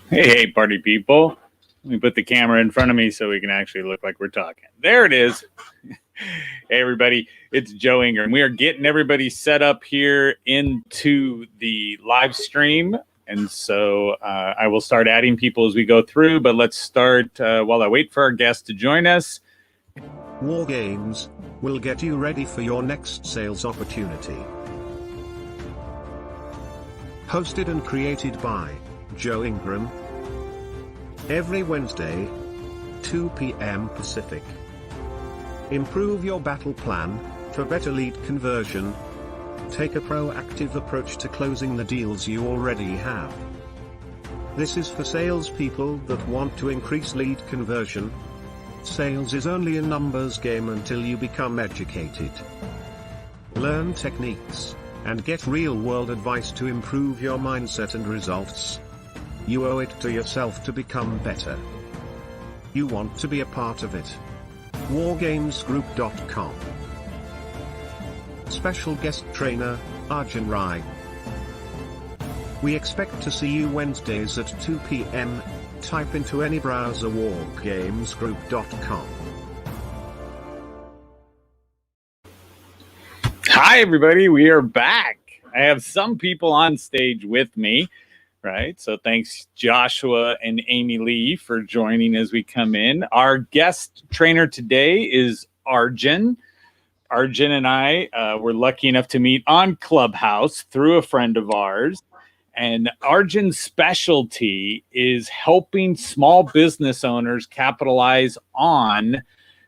Hey, party people. Let me put the camera in front of me so we can actually look like we're talking. There it is. Hey, everybody. It's Joe Ingram. We are getting everybody set up here into the live stream. And so I will start adding people as we go through. But let's start while I wait for our guest to join us. War Games will get you ready for your next sales opportunity. Hosted and created by Joe Ingram. Every Wednesday, 2 p.m. Pacific. Improve your battle plan for better lead conversion. Take a proactive approach to closing the deals you already have. This is for salespeople that want to increase lead conversion. Sales is only a numbers game until you become educated. Learn techniques and get real-world advice to improve your mindset and results. You owe it to yourself to become better. You want to be a part of it. wargamesgroup.com. Special guest trainer, Arjun. We expect to see you Wednesdays at 2 p.m. Type into any browser wargamesgroup.com. Hi, everybody. We are back. I have some people on stage with me, right? So thanks, Joshua and Amy Lee, for joining as we come in. Our guest trainer today is Arjun. Arjun and I were lucky enough to meet on Clubhouse through a friend of ours. And Arjun's specialty is helping small business owners capitalize on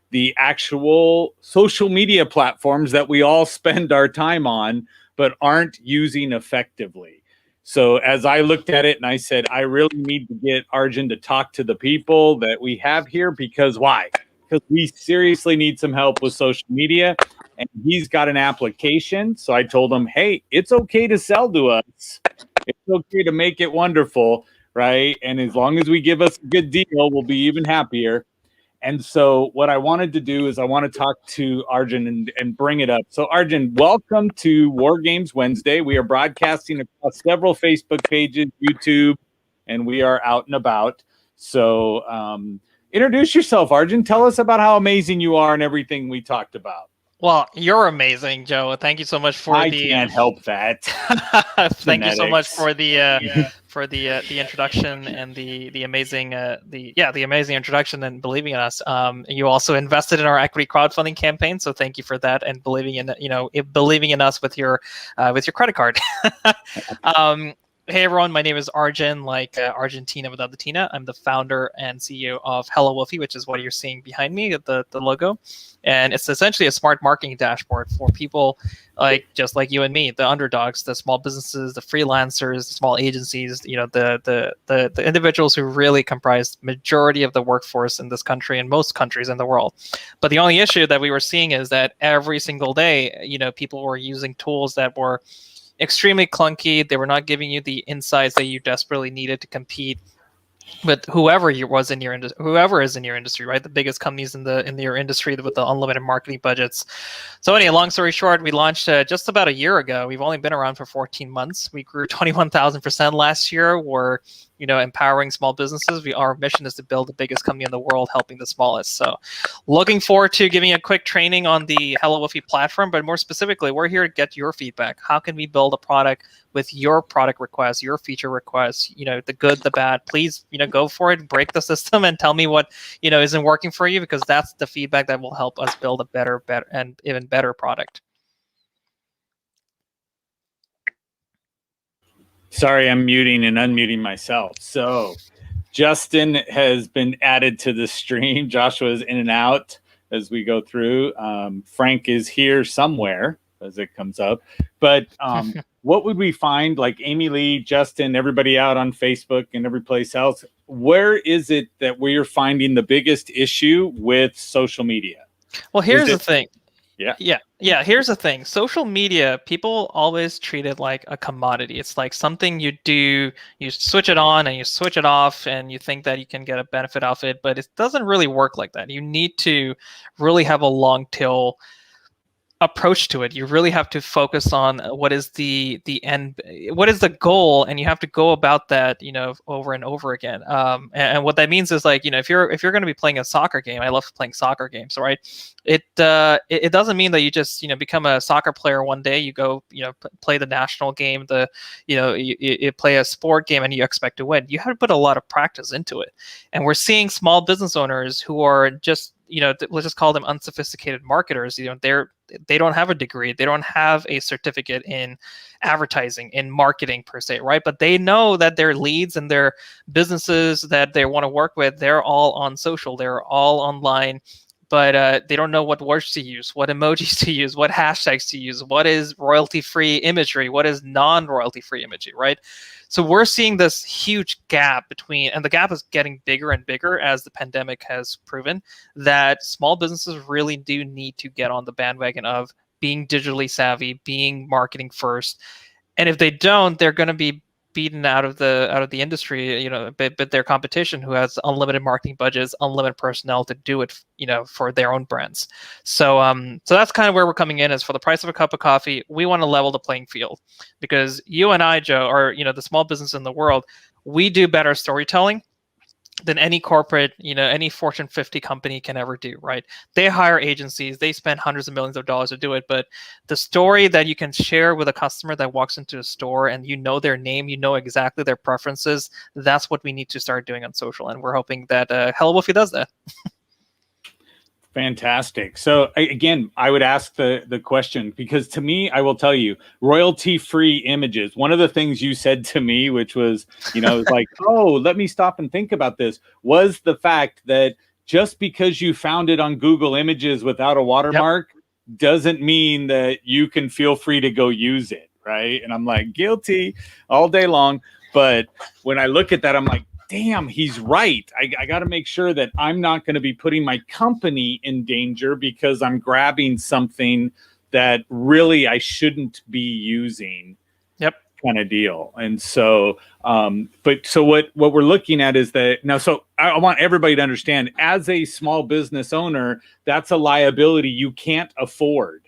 the actual social media platforms that we all spend our time on, but aren't using effectively. So as I looked at it and I said, I really need to get Arjun to talk to the people that we have here, because why? Because we seriously need some help with social media, and he's got an application. So I told him, hey, it's okay to sell to us. It's okay to make it wonderful, right? And as long as we give us a good deal, we'll be even happier. And so what I wanted to do is I want to talk to Arjun and bring it up. So Arjun, welcome to War Games Wednesday. We are broadcasting across several Facebook pages, YouTube, and we are out and about. So introduce yourself, Arjun. Tell us about how amazing you are and everything we talked about. Well, you're amazing, Joe. Thank you so much for I can't help that. Thank you so much for the introduction and the amazing the amazing introduction and believing in us. You also invested in our equity crowdfunding campaign, so thank you for that and believing in us with your credit card. Hey everyone, my name is Arjun, like Argentina without the Tina. I'm the founder and CEO of Hello Woofy, which is what you're seeing behind me, the logo. And it's essentially a smart marketing dashboard for people just like you and me, the underdogs, the small businesses, the freelancers, the small agencies, the individuals who really comprise majority of the workforce in this country and most countries in the world. But the only issue that we were seeing is that every single day, people were using tools that were extremely clunky. They were not giving you the insights that you desperately needed to compete with whoever is in your industry, right? The biggest companies in your industry with the unlimited marketing budgets. So anyway, long story short, we launched just about a year ago. We've only been around for 14 months. We grew 21,000% last year. We're empowering small businesses. Our mission is to build the biggest company in the world, helping the smallest. So looking forward to giving a quick training on the Hello Woofy platform, but more specifically, we're here to get your feedback. How can we build a product with your product requests, your feature requests, the good, the bad? Please, go for it, break the system and tell me what, isn't working for you, because that's the feedback that will help us build a better and even better product. Sorry, I'm muting and unmuting myself. So Justin has been added to the stream. Joshua is in and out as we go through. Frank is here somewhere as it comes up. But what would we find, like Amy Lee, Justin, everybody out on Facebook and every place else, where is it that we're finding the biggest issue with social media? Well, here's the thing. Yeah. Here's the thing. Social media, people always treat it like a commodity. It's like something you do, you switch it on and you switch it off and you think that you can get a benefit off it, but it doesn't really work like that. You need to really have a long tail approach to it. You really have to focus on what is the end, what is the goal, and you have to go about that, over and over again. And what that means is, like, if you're going to be playing a soccer game, I love playing soccer games, right? It doesn't mean that you just become a soccer player one day. You go play the national game, you play a sport game, and you expect to win. You have to put a lot of practice into it. And we're seeing small business owners who are just let's just call them unsophisticated marketers. They don't have a degree. They don't have a certificate in advertising, in marketing per se, right? But they know that their leads and their businesses that they want to work with, they're all on social. They're all online. But they don't know what words to use, what emojis to use, what hashtags to use, what is royalty-free imagery, what is non-royalty-free imagery, right? So we're seeing this huge gap between, and the gap is getting bigger and bigger as the pandemic has proven, that small businesses really do need to get on the bandwagon of being digitally savvy, being marketing first. And if they don't, they're going to be beaten out of the industry, but their competition, who has unlimited marketing budgets, unlimited personnel to do it, for their own brands. So that's kind of where we're coming in. Is for the price of a cup of coffee, we want to level the playing field, because you and I, Joe, are the small business in the world. We do better storytelling than any corporate, any Fortune 50 company can ever do, right? They hire agencies, they spend hundreds of millions of dollars to do it, but the story that you can share with a customer that walks into a store and their name, exactly their preferences, that's what we need to start doing on social. And we're hoping that Hello Woofy does that. Fantastic. So again, I would ask the question, because to me, I will tell you, royalty-free images. One of the things you said to me, which was, like, oh, let me stop and think about this, was the fact that just because you found it on Google Images without a watermark doesn't mean that you can feel free to go use it, right? And I'm like, guilty all day long. But when I look at that, I'm like, damn, he's right. I got to make sure that I'm not going to be putting my company in danger because I'm grabbing something that really I shouldn't be using. Yep. Kind of deal. And so, so what we're looking at is that now, so I want everybody to understand, as a small business owner, that's a liability you can't afford,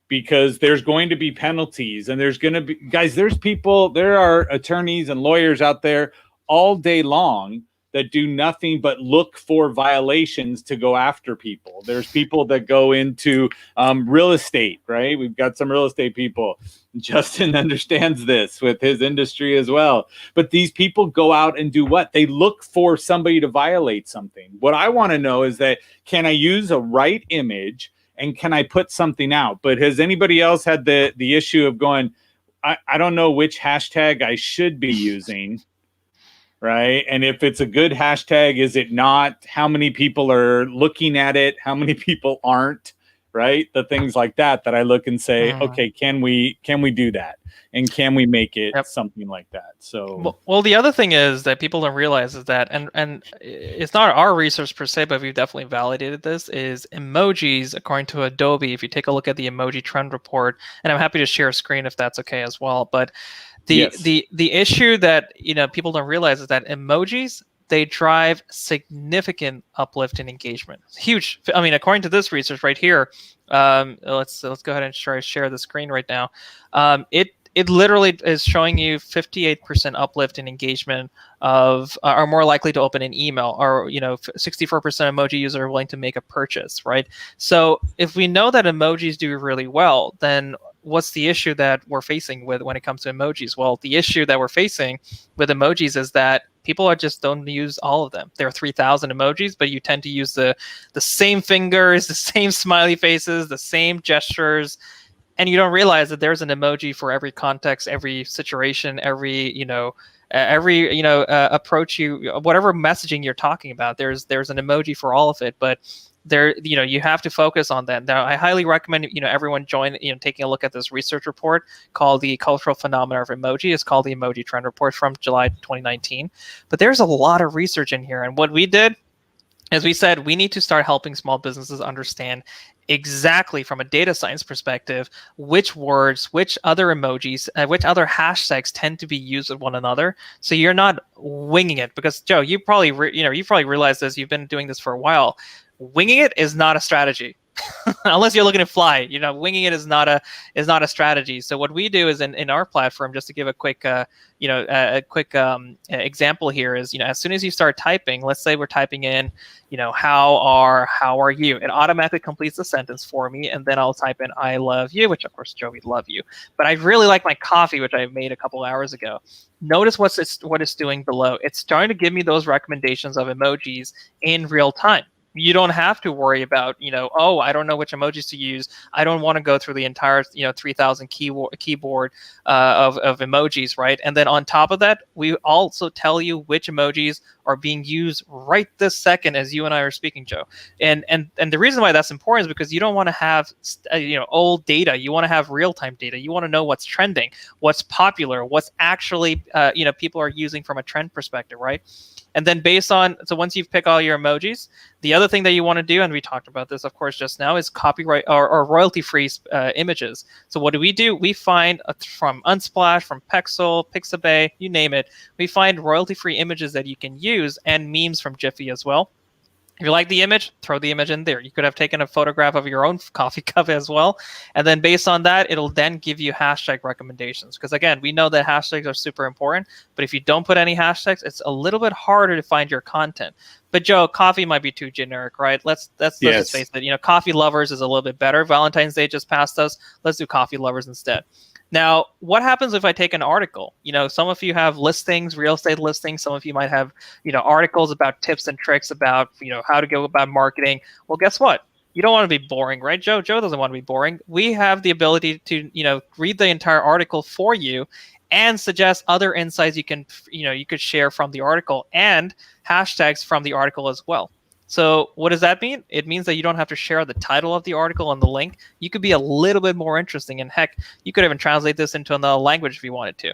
because there's going to be penalties, and there's going to be, guys, there are attorneys and lawyers out there all day long that do nothing but look for violations to go after people. There's people that go into real estate, right? We've got some real estate people. Justin understands this with his industry as well. But these people go out and do what? They look for somebody to violate something. What I want to know is that, can I use a right image and can I put something out? But has anybody else had the issue of going, I don't know which hashtag I should be using? Right. And if it's a good hashtag, is it not? How many people are looking at it? How many people aren't? Right. The things like that I look and say, okay, can we do that? And can we make it something like that? So, well, the other thing is that people don't realize is that, and it's not our research per se, but we've definitely validated this, is emojis, according to Adobe. If you take a look at the emoji trend report, and I'm happy to share a screen if that's okay as well. But the issue that people don't realize is that emojis, they drive significant uplift in engagement. Uhuge. I mean, according to this research right here, let's go ahead and share the screen right now. It literally is showing you 58% uplift in engagement of are more likely to open an email, or 64% emoji users are willing to make a purchase, right? So if we know that emojis do really well, then what's the issue that we're facing with when it comes to emojis? Well, the issue that we're facing with emojis is that people just don't use all of them. There are 3,000 emojis, but you tend to use the same fingers, the same smiley faces, the same gestures, and you don't realize that there's an emoji for every context, every situation, every approach, whatever messaging you're talking about. There's an emoji for all of it, but you have to focus on that. Now, I highly recommend everyone join taking a look at this research report called the Cultural Phenomena of Emoji. It's called the Emoji Trend Report from July 2019. But there's a lot of research in here, and what we did is we said we need to start helping small businesses understand exactly from a data science perspective which words, which other emojis, which other hashtags tend to be used with one another. So you're not winging it, because Joe, you probably realize this. You've been doing this for a while. Winging it is not a strategy. unless you're looking to fly. Winging it is not a strategy. So what we do is in our platform, just to give a quick example here is, as soon as you start typing, let's say we're typing in, how are you? It automatically completes the sentence for me, and then I'll type in I love you, which of course, Joe, we love you. But I really like my coffee, which I made a couple hours ago. Notice what it's doing below. It's starting to give me those recommendations of emojis in real time. You don't have to worry about, oh, I don't know which emojis to use. I don't want to go through the entire, 3,000 keyboard of emojis, right? And then on top of that, we also tell you which emojis are being used right this second as you and I are speaking, Joe. And the reason why that's important is because you don't want to have, old data. You want to have real-time data. You want to know what's trending, what's popular, what's actually, people are using from a trend perspective, right? And then so once you've picked all your emojis, the other thing that you want to do, and we talked about this, of course, just now, is copyright or royalty-free images. So what do? We find from Unsplash, from Pexel, Pixabay, you name it, we find royalty-free images that you can use, and memes from Jiffy as well. If you like the image, throw the image in there. You could have taken a photograph of your own coffee cup as well. And then based on that, it'll then give you hashtag recommendations. Because again, we know that hashtags are super important, but if you don't put any hashtags, it's a little bit harder to find your content. But Joe, coffee might be too generic, right? Let's just face it. Coffee lovers is a little bit better. Valentine's Day just passed us. Let's do coffee lovers instead. Now, what happens if I take an article? Some of you have listings, real estate listings. Some of you might have, articles about tips and tricks about, how to go about marketing. Well, guess what? You don't want to be boring, right, Joe? Joe doesn't want to be boring. We have the ability to, read the entire article for you and suggest other insights you could share from the article and hashtags from the article as well. So what does that mean? It means that you don't have to share the title of the article and the link. You could be a little bit more interesting, and heck, you could even translate this into another language if you wanted to.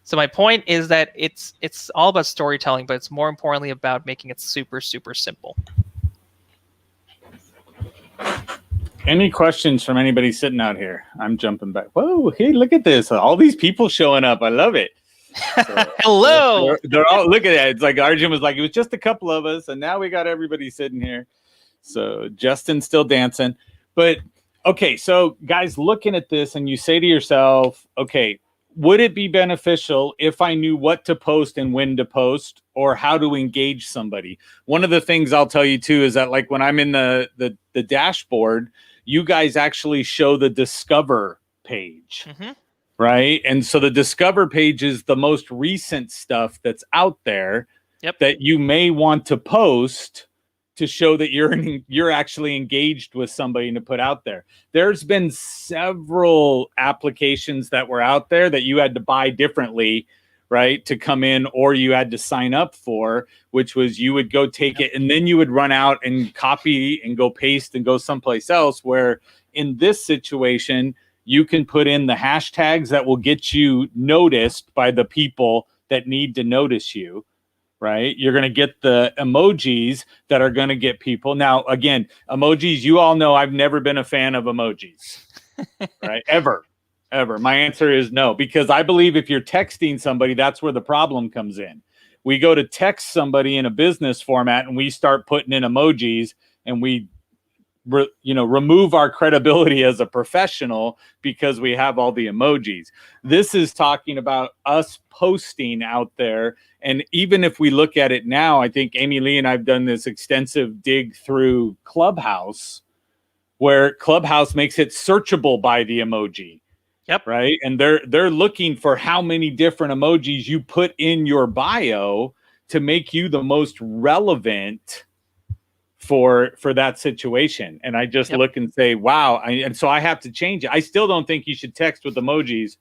So my point is that it's all about storytelling, but it's more importantly about making it super, super simple. Any questions from anybody sitting out here? I'm jumping back. Whoa, hey, look at this. All these people showing up. I love it. So, hello. They're all, look at that. It's like Arjun was like, it was just a couple of us, and now we got everybody sitting here. So Justin's still dancing. But okay, so guys, looking at this, and you say to yourself, okay, would it be beneficial if I knew what to post and when to post, or how to engage somebody? One of the things I'll tell you too is that, like, when I'm in the dashboard, you guys actually show the discover page. Mm-hmm. Right. And so the discover page is the most recent stuff that's out there that you may want to post to show that you're actually engaged with somebody and to put out there. There's been several applications that were out there that you had to buy differently, right, to come in, or you had to sign up for, which was you would go take it and then you would run out and copy and go paste and go someplace else, where in this situation, you can put in the hashtags that will get you noticed by the people that need to notice you, right? You're going to get the emojis that are going to get people. Now, again, emojis, you all know I've never been a fan of emojis, right? Ever. My answer is no, because I believe if you're texting somebody, that's where the problem comes in. We go to text somebody in a business format and we start putting in emojis, and we remove our credibility as a professional because we have all the emojis. This is talking about us posting out there. And even if we look at it now, I think Amy Lee and I've done this extensive dig through Clubhouse, where Clubhouse makes it searchable by the emoji. Yep. Right. And they're looking for how many different emojis you put in your bio to make you the most relevant for that situation. And I just look and say, wow. And so I have to change it. I still don't think you should text with emojis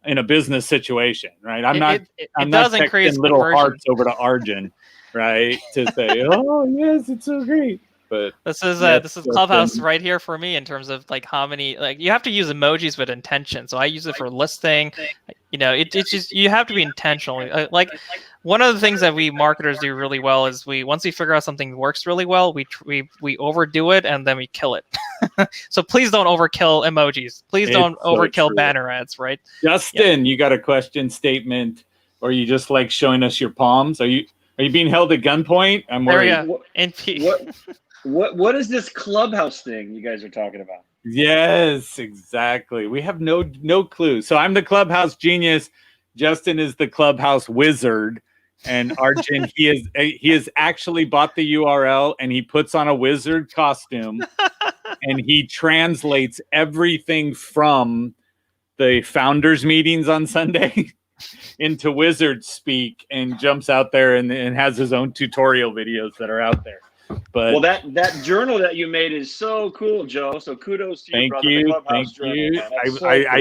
in a business situation, right? I'm not texting little hearts over to Arjun, right? To say, oh yes, it's so great. But this is Clubhouse right here for me in terms of like how many, like, you have to use emojis with intention. So I use it for listing. It's just, you have to be intentional. Like one of the things that we marketers do really well is once we figure out something works really well, we overdo it and then we kill it. So please don't overkill emojis. Please don't overkill banner ads, right? Justin, you got a question statement, or you just like showing us your palms? Are you being held at gunpoint? I'm worried. There we go. What is this Clubhouse thing you guys are talking about? Yes, exactly. We have no clue. So I'm the Clubhouse genius. Justin is the Clubhouse wizard, and Arjun he has actually bought the URL and he puts on a wizard costume and he translates everything from the founders meetings on Sunday into wizard speak and jumps out there and has his own tutorial videos that are out there. But well, that journal that you made is so cool, Joe. So kudos to you, brother. The Clubhouse journal. I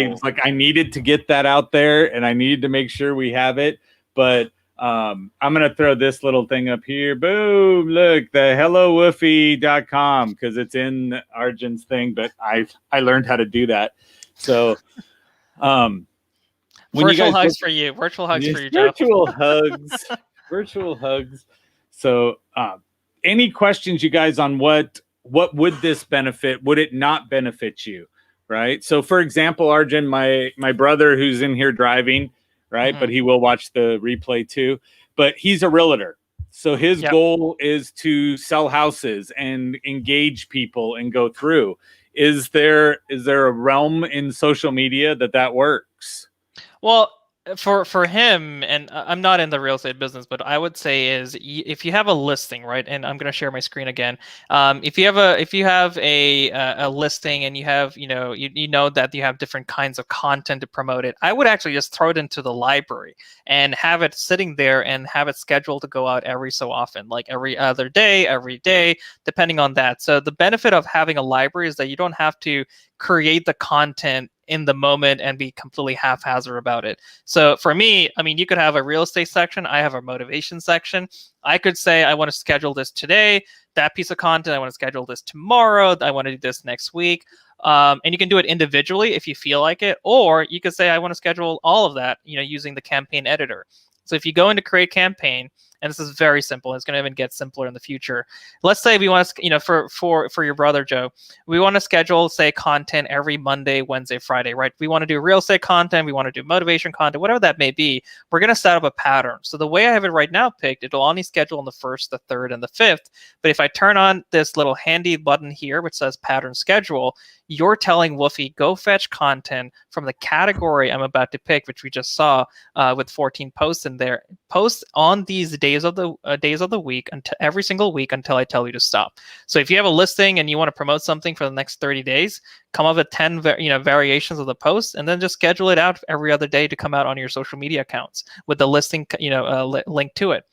was like, I needed to get that out there, and I needed to make sure we have it. But I'm gonna throw this little thing up here. Boom! Look, the hellowoofy.com, because it's in Arjun's thing. But I learned how to do that. So, virtual hugs for you. Virtual hugs for you, Joe. Virtual hugs. Virtual hugs. So. Any questions, you guys, on what would this benefit? Would it not benefit you? Right. So, for example, Arjun, my brother who's in here driving, right, but he will watch the replay too. But he's a realtor, so his goal is to sell houses and engage people and go through. Is there a realm in social media that works? Well, for him, and I'm not in the real estate business, but I would say is if you have a listing, right? And I'm going to share my screen again. If you have a listing and you have you know that you have different kinds of content to promote it, I would actually just throw it into the library and have it sitting there and have it scheduled to go out every so often, like every other day, every day, depending on that. So the benefit of having a library is that you don't have to create the content in the moment and be completely haphazard about it. So for me, I mean, you could have a real estate section. I have a motivation section. I could say, I want to schedule this today, that piece of content. I want to schedule this tomorrow. I want to do this next week. And you can do it individually if you feel like it, or you could say, I want to schedule all of that, using the campaign editor. So if you go into create campaign, and this is very simple, it's going to even get simpler in the future. Let's say we want to, for your brother, Joe, we want to schedule, say, content every Monday, Wednesday, Friday, right? We want to do real estate content. We want to do motivation content, whatever that may be. We're going to set up a pattern. So the way I have it right now picked, it'll only schedule on the 1st, the 3rd, and the 5th. But if I turn on this little handy button here, which says pattern schedule, you're telling Woofy, go fetch content from the category I'm about to pick, which we just saw with 14 posts in there. Post on these days of the week, until every single week, until I tell you to stop. So if you have a listing and you want to promote something for the next 30 days, come up with 10 variations of the post, and then just schedule it out every other day to come out on your social media accounts with the listing link to it.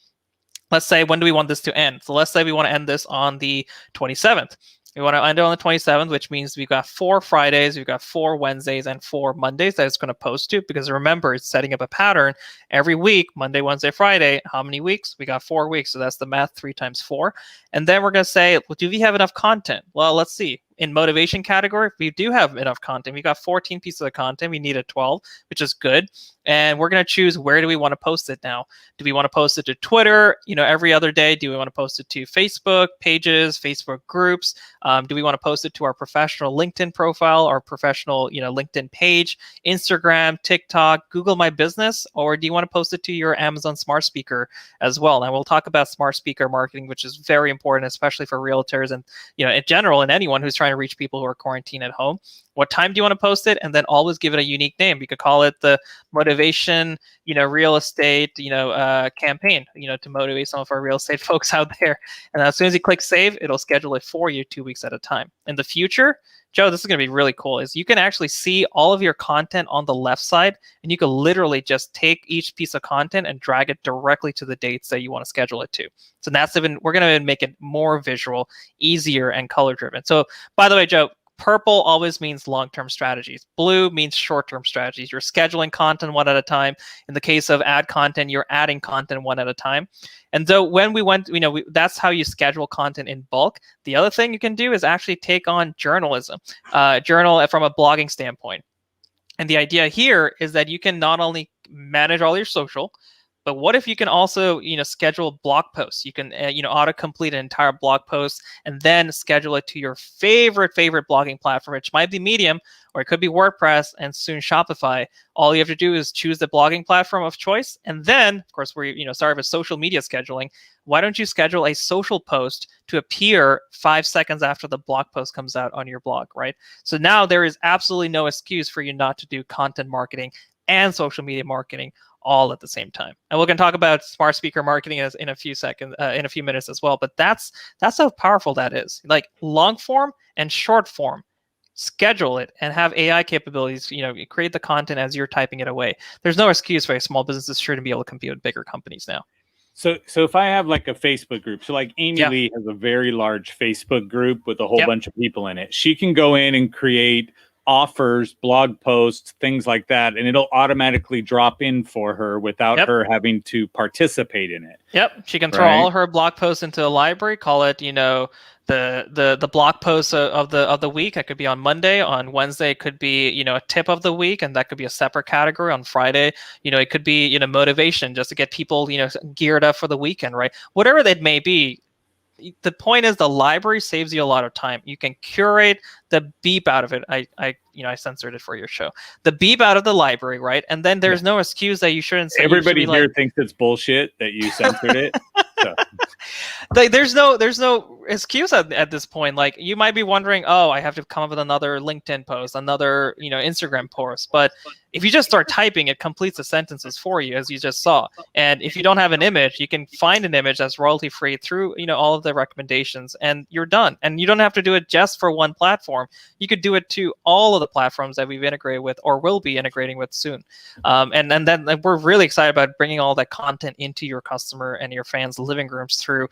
Let's say, when do we want this to end? So let's say we want to end this on the 27th. We want to end it on the 27th, which means we've got 4 Fridays, we've got 4 Wednesdays, and 4 Mondays that it's going to post to. Because remember, it's setting up a pattern every week, Monday, Wednesday, Friday. How many weeks? We got 4 weeks. So that's the math, 3 times 4. And then we're going to say, well, do we have enough content? Well, let's see. In motivation category, we do have enough content. We got 14 pieces of content. We needed 12, which is good. And we're going to choose, where do we want to post it now? Do we want to post it to Twitter, every other day? Do we want to post it to Facebook pages, Facebook groups? Do we want to post it to our professional LinkedIn profile, our professional, LinkedIn page, Instagram, TikTok, Google My Business? Or do you want to post it to your Amazon Smart Speaker as well? And we'll talk about smart speaker marketing, which is very important, especially for realtors and, in general, and anyone who's trying to reach people who are quarantined at home. What time do you want to post it? And then always give it a unique name. You could call it the motivation, real estate, campaign, to motivate some of our real estate folks out there. And as soon as you click save, it'll schedule it for you 2 weeks at a time. In the future, Joe, this is going to be really cool, is you can actually see all of your content on the left side, and you can literally just take each piece of content and drag it directly to the dates that you want to schedule it to. So we're going to make it more visual, easier, and color driven. So by the way, Joe, purple always means long-term strategies. Blue means short-term strategies. You're scheduling content one at a time. In the case of add content, you're adding content one at a time. And so when we went, that's how you schedule content in bulk. The other thing you can do is actually take on journalism, journal from a blogging standpoint. And the idea here is that you can not only manage all your social, But what if you can also, schedule blog posts? You can, auto-complete an entire blog post and then schedule it to your favorite blogging platform, which might be Medium, or it could be WordPress and soon Shopify. All you have to do is choose the blogging platform of choice. And then, of course, sorry for social media scheduling. Why don't you schedule a social post to appear 5 seconds after the blog post comes out on your blog, right? So now there is absolutely no excuse for you not to do content marketing and social media marketing all at the same time. And we're going to talk about smart speaker marketing in a few minutes as well. But that's how powerful that is. Like long form and short form, schedule it and have AI capabilities. Create the content as you're typing it away. There's no excuse for a small business to sure to be able to compete with bigger companies now. So if I have like a Facebook group, so like Amy Lee has a very large Facebook group with a whole bunch of people in it. She can go in and create offers, blog posts, things like that, and it'll automatically drop in for her without her having to participate in it. Yep, she can throw all her blog posts into a library, call it, the blog post of the week. That could be on Monday. On Wednesday, it could be, a tip of the week, and that could be a separate category. On Friday, it could be, motivation, just to get people, geared up for the weekend, right? Whatever that may be. The point is the library saves you a lot of time. You can curate the beep out of it. I censored it for your show. The beep out of the library, right? And then there's no excuse that you shouldn't say. Everybody here thinks it's bullshit that you censored it. So. There's no excuse at this point. Like, you might be wondering, I have to come up with another LinkedIn post, another Instagram post. But if you just start typing, it completes the sentences for you, as you just saw. And if you don't have an image, you can find an image that's royalty free through all of the recommendations, and you're done. And you don't have to do it just for one platform. You could do it to all of the platforms that we've integrated with or will be integrating with soon. And then we're really excited about bringing all that content into your customer and your fans' living rooms through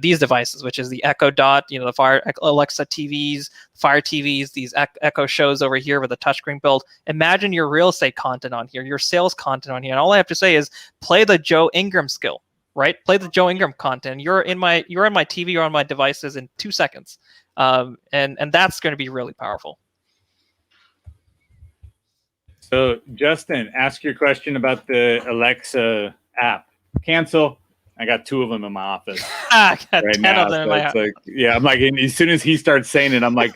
these devices, which is the Echo Dot, the Fire Alexa TVs, Fire TVs, these Echo shows over here with a touchscreen build. Imagine your real estate content on here, your sales content on here, and all I have to say is play the Joe Ingram skill, right? Play the Joe Ingram content. You're in my TV or on my devices in 2 seconds, and that's going to be really powerful. So Justin, ask your question about the Alexa app. Cancel. I got 2 of them in my office. I got right 10 now, of them in my house. Like, I'm like, as soon as he starts saying it, I'm like,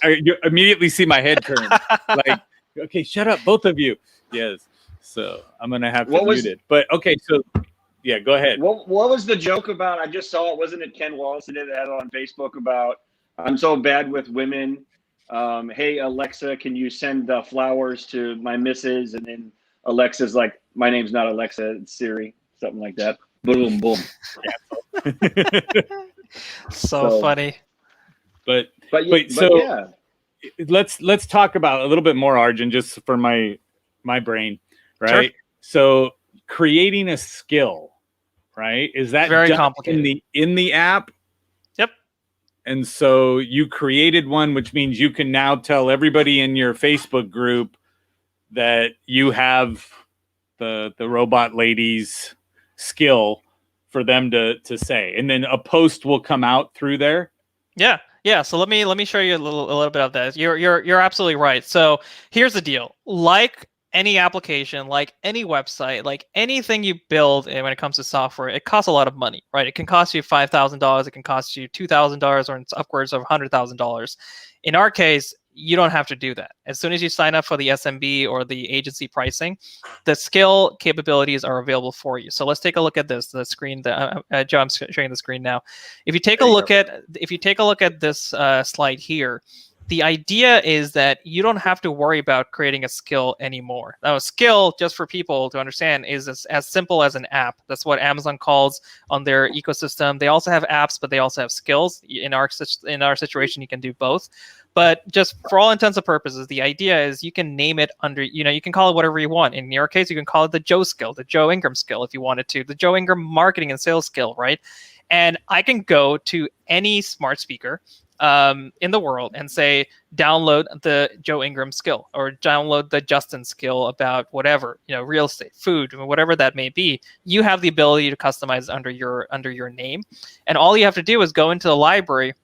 you immediately see my head turn. Like, okay, shut up, both of you. Yes. So I'm gonna have to mute it. But okay, so go ahead. What was the joke about? I just saw it. Wasn't it Ken Wallace that had it on Facebook about I'm so bad with women. Hey Alexa, can you send flowers to my missus? And then Alexa's like, my name's not Alexa, it's Siri, something like that. Boom, boom. So funny. But let's talk about a little bit more, Arjun, just for my brain, right? Sure. So creating a skill, right? Is that very complicated in the app? Yep. And so you created one, which means you can now tell everybody in your Facebook group that you have the robot lady's skill for them to say, and then a post will come out through there. Yeah. So let me show you a little bit of that. You're absolutely right. So here's the deal. Like any application, like any website, like anything you build, and when it comes to software, it costs a lot of money, right? It can cost you $5,000, it can cost you $2,000, or it's upwards of $100,000. In our case, you don't have to do that. As soon as you sign up for the SMB or the agency pricing, the skill capabilities are available for you. So let's take a look at the screen. Joe, I'm showing the screen now. If you take a look at this slide here, the idea is that you don't have to worry about creating a skill anymore. Now, a skill, just for people to understand, is as simple as an app. That's what Amazon calls on their ecosystem. They also have apps, but they also have skills. In our situation, you can do both. But just for all intents and purposes, the idea is you can name it under, you can call it whatever you want. In your case, you can call it the Joe skill, the Joe Ingram skill, if you wanted to, the Joe Ingram marketing and sales skill, right? And I can go to any smart speaker in the world and say, download the Joe Ingram skill, or download the Justin skill about whatever, real estate, food, whatever that may be. You have the ability to customize under your name. And all you have to do is go into the library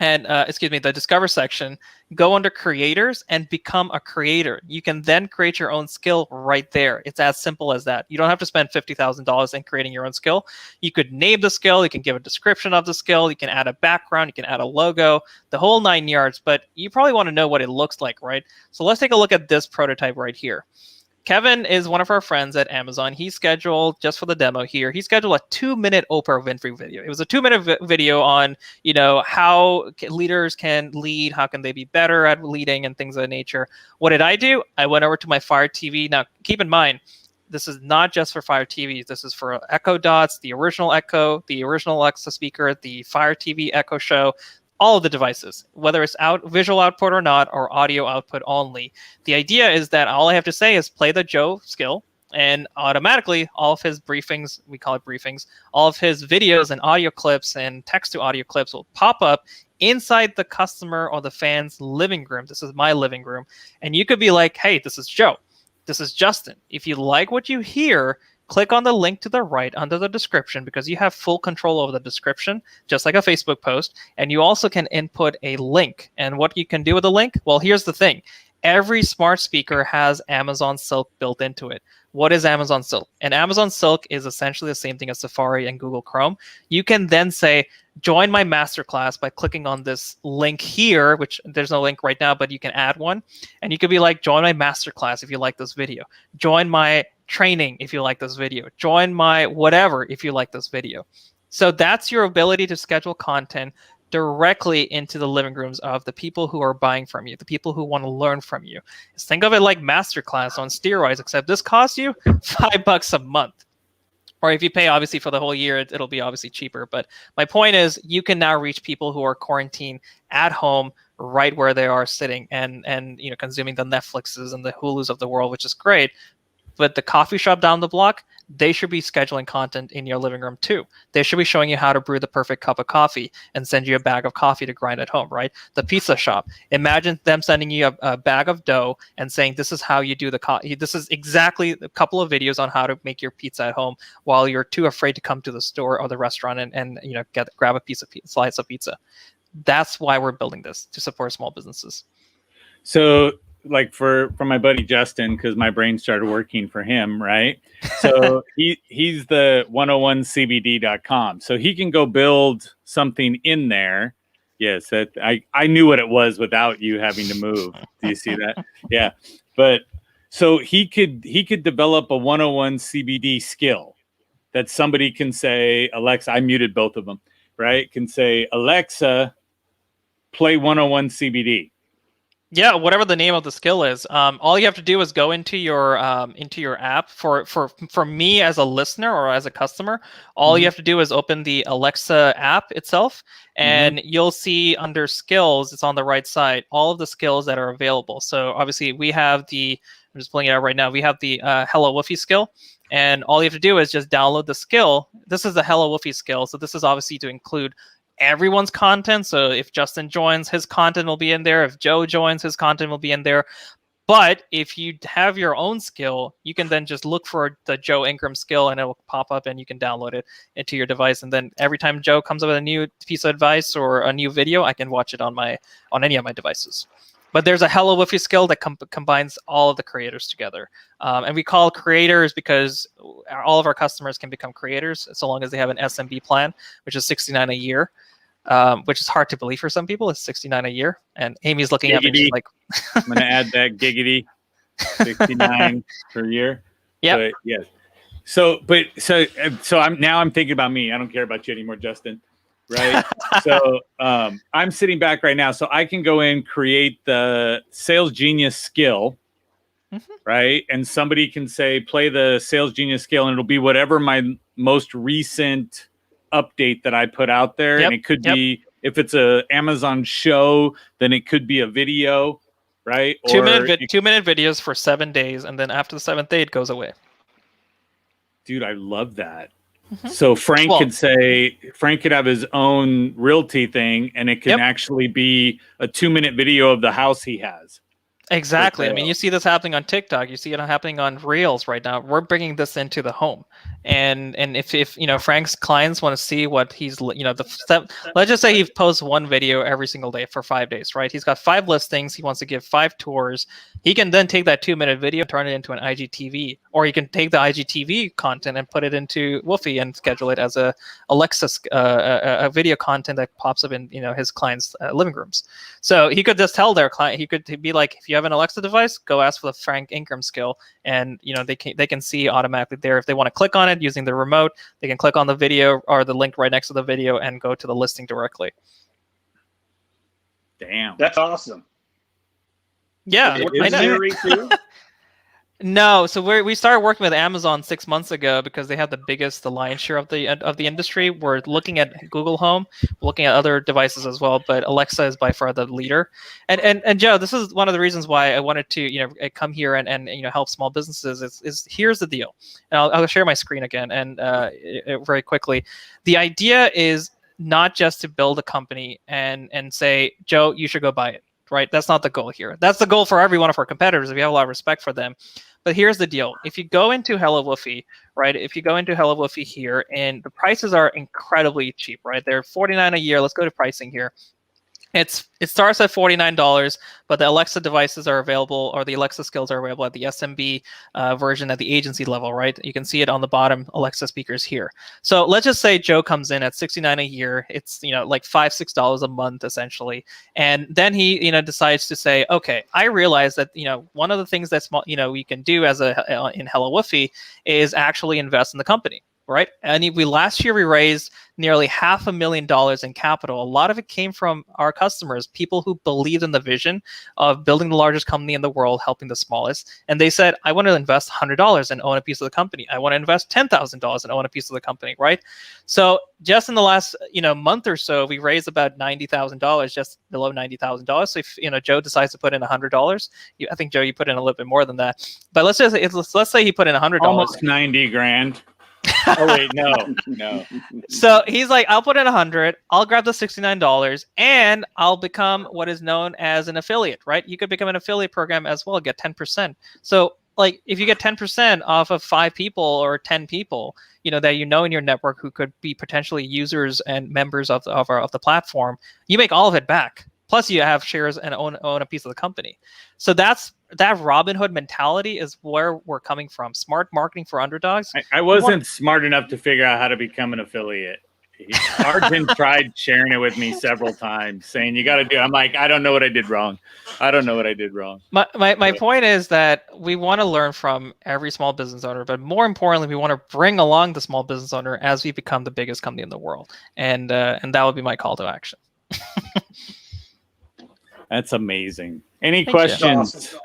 and excuse me, the Discover section, go under Creators and become a creator. You can then create your own skill right there. It's as simple as that. You don't have to spend $50,000 in creating your own skill. You could name the skill, you can give a description of the skill, you can add a background, you can add a logo, the whole 9 yards, but you probably want to know what it looks like, right? So let's take a look at this prototype right here. Kevin is one of our friends at Amazon. He scheduled, just for the demo here, he scheduled a 2-minute Oprah Winfrey video. It was a 2-minute video on, how leaders can lead, how can they be better at leading and things of that nature. What did I do? I went over to my Fire TV. Now, keep in mind, this is not just for Fire TVs. This is for Echo Dots, the original Echo, the original Alexa speaker, the Fire TV Echo Show, all of the devices, whether it's visual output or not, or audio output only. The idea is that all I have to say is play the Joe skill, and automatically all of his briefings, we call it briefings, all of his videos and audio clips and text to audio clips will pop up inside the customer or the fan's living room. This is my living room. And you could be like, hey, this is Joe. This is Justin. If you like what you hear, click on the link to the right under the description, because you have full control over the description, just like a Facebook post. And you also can input a link. And what you can do with a link? Well, here's the thing. Every smart speaker has Amazon Silk built into it. What is Amazon Silk? And Amazon Silk is essentially the same thing as Safari and Google Chrome. You can then say, join my masterclass by clicking on this link here, which there's no link right now, but you can add one. And you could be like, join my masterclass if you like this video. Join my training if you like this video. Join my whatever if you like this video. So that's your ability to schedule content directly into the living rooms of the people who are buying from you, the people who want to learn from you. Just think of it like masterclass on steroids, except this costs you $5 a month. Or if you pay obviously for the whole year, it'll be obviously cheaper. But my point is, you can now reach people who are quarantined at home, right where they are sitting, and consuming the Netflixes and the Hulus of the world, which is great. But the coffee shop down the block, they should be scheduling content in your living room too. They should be showing you how to brew the perfect cup of coffee and send you a bag of coffee to grind at home, right? The pizza shop, imagine them sending you a bag of dough and saying, this is how you do the coffee. This is exactly a couple of videos on how to make your pizza at home while you're too afraid to come to the store or the restaurant and grab a slice of pizza. That's why we're building this, to support small businesses. So, like for my buddy Justin, because my brain started working for him, right? So he's the 101cbd.com. So he can go build something in there. Yes, that I knew what it was without you having to move. Do you see that? Yeah. But so he could develop a 101 CBD skill that somebody can say, Alexa, I muted both of them, right? Can say, Alexa, play 101 CBD. Yeah, whatever the name of the skill is, all you have to do is go into your app. For me as a listener or as a customer, all you have to do is open the Alexa app itself, and you'll see under skills, it's on the right side, all of the skills that are available. So obviously we have I'm just pulling it out right now. We have the Hello Woofy skill, and all you have to do is just download the skill. This is the Hello Woofy skill, so this is obviously to include everyone's content. So if Justin joins, his content will be in there. If Joe joins, his content will be in there. But if you have your own skill, you can then just look for the Joe Ingram skill and it will pop up and you can download it into your device. And then every time Joe comes up with a new piece of advice or a new video, I can watch it on any of my devices. But there's a Hello Woofy skill that combines all of the creators together. And we call creators because all of our customers can become creators so long as they have an SMB plan, which is $69 a year. Which is hard to believe for some people. It's $69 a year, and Amy's looking at me she's like, "I'm going to add that giggity, $69 per year." Yeah, but, yes. So I'm thinking about me. I don't care about you anymore, Justin. Right? So I'm sitting back right now, so I can go in, create the Sales Genius skill, right? And somebody can say, play the Sales Genius skill, and it'll be whatever my most recent update that I put out there. And it could be, if it's a Amazon show, then it could be a video, right? 2-minute 2-minute videos for 7 days, and then after the 7th day it goes away. Dude, I love that. So Frank could have his own realty thing, and it can actually be a 2-minute video of the house he has. Exactly. I mean, you see this happening on TikTok. You see it happening on Reels right now. We're bringing this into the home, and if you know Frank's clients want to see what he's let's just say he posts one video every single day for 5 days, right? He's got 5 listings. He wants to give 5 tours. He can then take that 2-minute video, turn it into an IGTV, or he can take the IGTV content and put it into Woofy and schedule it as a Alexa a video content that pops up in his clients' living rooms. So he could just tell their client, he could be like, if you have an Alexa device, go ask for the Frank Ingram skill, and they can see automatically there. If they want to click on it using the remote, they can click on the video or the link right next to the video and go to the listing directly. Damn, that's awesome. Yeah, I know. No, so we started working with Amazon 6 months ago because they have the lion's share of the industry. We're looking at Google Home, looking at other devices as well, but Alexa is by far the leader. And Joe, this is one of the reasons why I wanted to come here and help small businesses. Is here's the deal, and I'll share my screen again and very quickly. The idea is not just to build a company and say, Joe, you should go buy it. Right? That's not the goal here. That's the goal for every one of our competitors. If you have a lot of respect for them. But here's the deal. If you go into Hello Woofy, right? If you go into Hello Woofy here, and the prices are incredibly cheap, right? They're $49 a year. Let's go to pricing here. It starts at $49, but the Alexa devices are available, or the Alexa skills are available at the SMB version at the agency level, right? You can see it on the bottom, Alexa speakers here. So let's just say Joe comes in at $69 a year. It's like $5-6 a month essentially, and then he decides to say, okay, I realize that one of the things that's we can do as in Hello Woofy is actually invest in the company. Right, and last year we raised nearly $500,000 in capital. A lot of it came from our customers, people who believed in the vision of building the largest company in the world, helping the smallest. And they said, "I want to invest $100 and own a piece of the company. I want to invest $10,000 and own a piece of the company." Right. So just in the last month or so, we raised about $90,000, just below $90,000. So if Joe decides to put in $100, I think Joe, you put in a little bit more than that. But let's say he put in $100, almost 90 grand. Oh wait, no. So he's like, I'll put in 100, I'll grab the $69, and I'll become what is known as an affiliate, right? You could become an affiliate program as well, get 10%. So like if you get 10% off of 5 people or 10 people, that in your network who could be potentially users and members of the platform, you make all of it back. Plus you have shares and own a piece of the company. So that Robinhood mentality is where we're coming from. Smart marketing for underdogs. I wasn't smart enough to figure out how to become an affiliate. Arjun tried sharing it with me several times, saying you got to do. I'm like, I don't know what I did wrong. My point is that we want to learn from every small business owner, but more importantly, we want to bring along the small business owner as we become the biggest company in the world, and that would be my call to action. That's amazing. Any questions?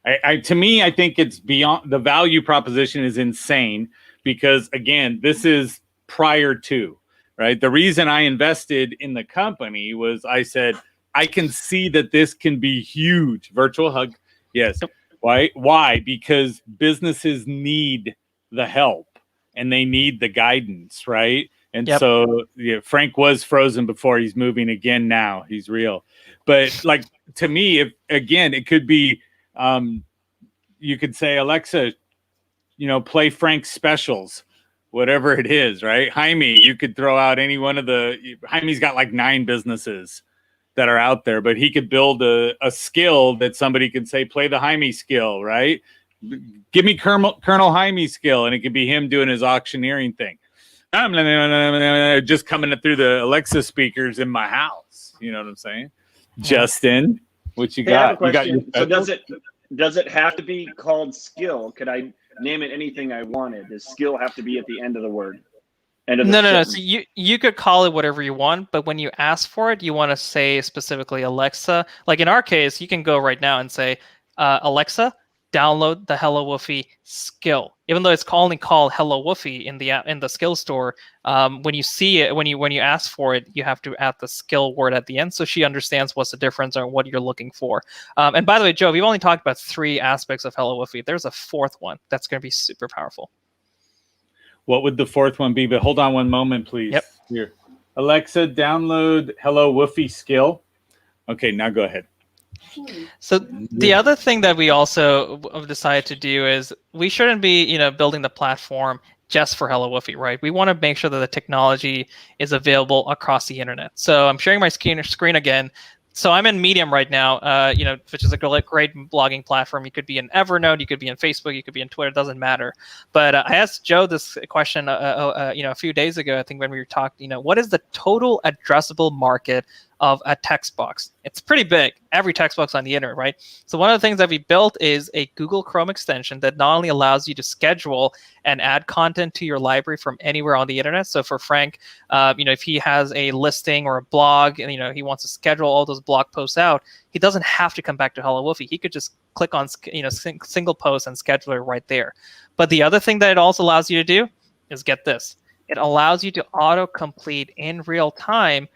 To me, I think it's beyond the value proposition is insane because again, this is prior to, right? The reason I invested in the company was I said, I can see that this can be huge. Virtual hug. Yes. Why? Because businesses need the help and they need the guidance, right? And so Frank was frozen before. He's moving again now. He's real. But like to me, if again, it could be you could say, Alexa, play Frank's specials, whatever it is, right? Jaime, you could throw out any one of Jaime's got like 9 businesses that are out there, but he could build a skill that somebody could say, play the Jaime skill, right? Give me Colonel Jaime's skill. And it could be him doing his auctioneering thing. Just coming through the Alexa speakers in my house. You know what I'm saying? Justin, what you got? You got your so does it have to be called skill? Could I name it anything I wanted? Does skill have to be at the end of the word? No. So you could call it whatever you want, but when you ask for it, you want to say specifically Alexa. Like in our case, you can go right now and say, Alexa, download the Hello Woofy skill. Even though it's only called Hello Woofy in the skill store, when you see it, when you ask for it, you have to add the skill word at the end, so she understands what's the difference or what you're looking for. And by the way, Joe, we've only talked about 3 aspects of Hello Woofy. There's a 4th one that's going to be super powerful. What would the 4th one be? But hold on one moment, please. Yep. Here, Alexa, download Hello Woofy skill. Okay, now go ahead. So the other thing that we also decided to do is we shouldn't be, building the platform just for Hello Woofy, right? We want to make sure that the technology is available across the internet. So I'm sharing my screen again. So I'm in Medium right now, which is a great blogging platform. You could be in Evernote, you could be in Facebook, you could be in Twitter, it doesn't matter. But I asked Joe this question, a few days ago, I think when we were talking, what is the total addressable market of a text box? It's pretty big, every text box on the internet, right? So one of the things that we built is a Google Chrome extension that not only allows you to schedule and add content to your library from anywhere on the internet. So for Frank, if he has a listing or a blog and he wants to schedule all those blog posts out, he doesn't have to come back to Hello Woofy. He could just click on single post and schedule it right there. But the other thing that it also allows you to do is, get this, it allows you to auto-complete in real time